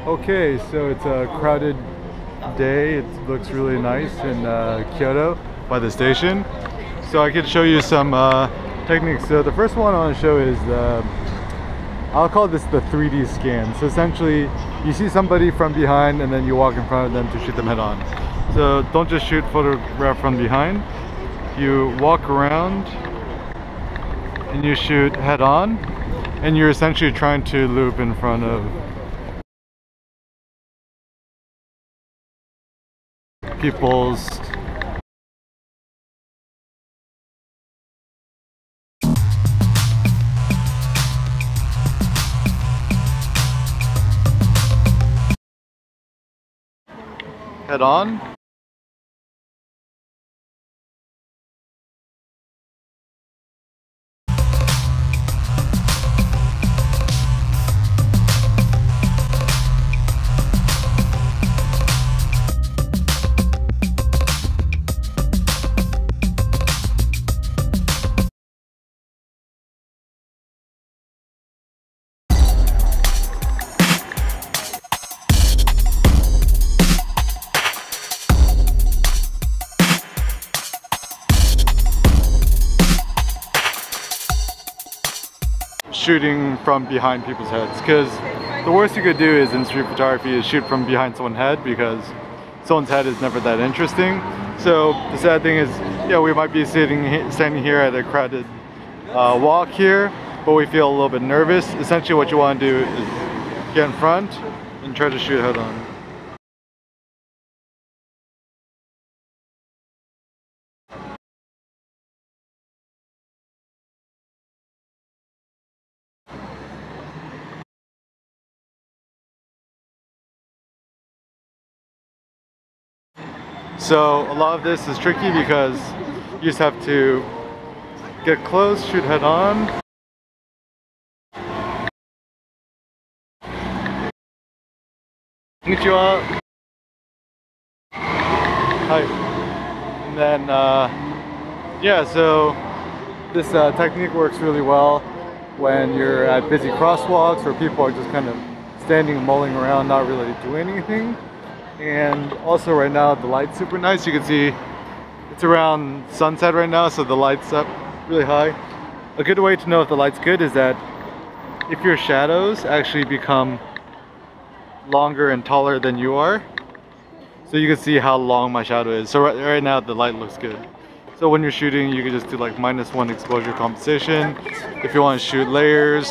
Okay, so it's a crowded day. It looks really nice in Kyoto by the station. So I could show you some techniques. So the first one I want to show is I'll call this the 3D scan. So essentially you see somebody from behind and then you walk in front of them to shoot them head on. So don't just shoot photograph from behind. You walk around and you shoot head on, and you're essentially trying to loop in front of people's head on. Shooting from behind people's heads, because the worst you could do is in street photography is shoot from behind someone's head, because someone's head is never that interesting. So the sad thing is, yeah, we might be standing here at a crowded walk here, but we feel a little bit nervous. Essentially what you want to do is get in front and try to shoot head on. So a lot of this is tricky because you just have to get close, shoot head on. Konnichiwa. Hi. And then, yeah, so this technique works really well when you're at busy crosswalks or people are just kind of standing and mulling around, not really doing anything. And also right now the light's super nice. You can see it's around sunset right now, so the light's up really high. A good way to know if the light's good is that if your shadows actually become longer and taller than you are, so you can see how long my shadow is. So right now the light looks good. So when you're shooting, you can just do like -1 exposure compensation. If you want to shoot layers,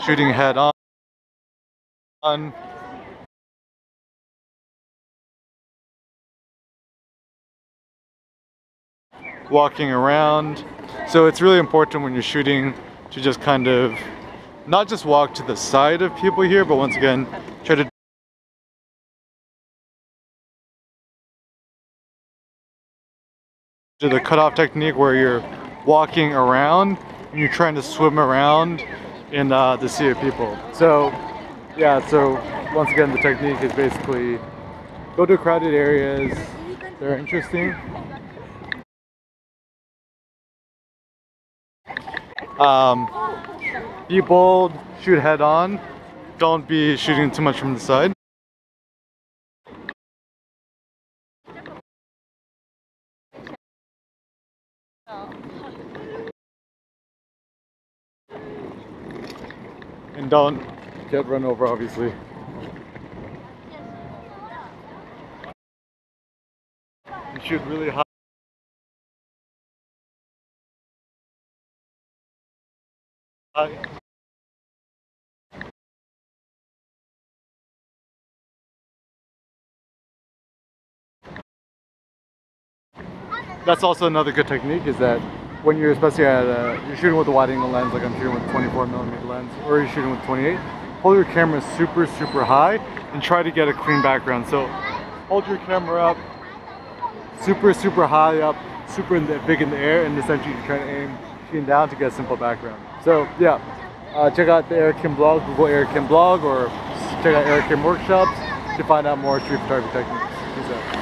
shooting head on, walking around. So it's really important when you're shooting to just kind of not just walk to the side of people here, but once again try to do the cutoff technique where you're walking around and you're trying to swim around in the sea of people. So yeah, so once again the technique is basically go to crowded areas, they're interesting. Be bold, shoot head on, don't be shooting too much from the side. And don't get run over, obviously. You shoot really high. That's also another good technique, is that when you're especially at you're shooting with a wide angle lens, like I'm shooting with 24mm lens, or you're shooting with 28, hold your camera super high and try to get a clean background. So hold your camera up super high up, big in the air, and essentially you're trying to aim shooting down to get a simple background. So yeah, check out the Eric Kim blog, Google Eric Kim blog, or check out Eric Kim workshops to find out more street photography techniques. Peace out.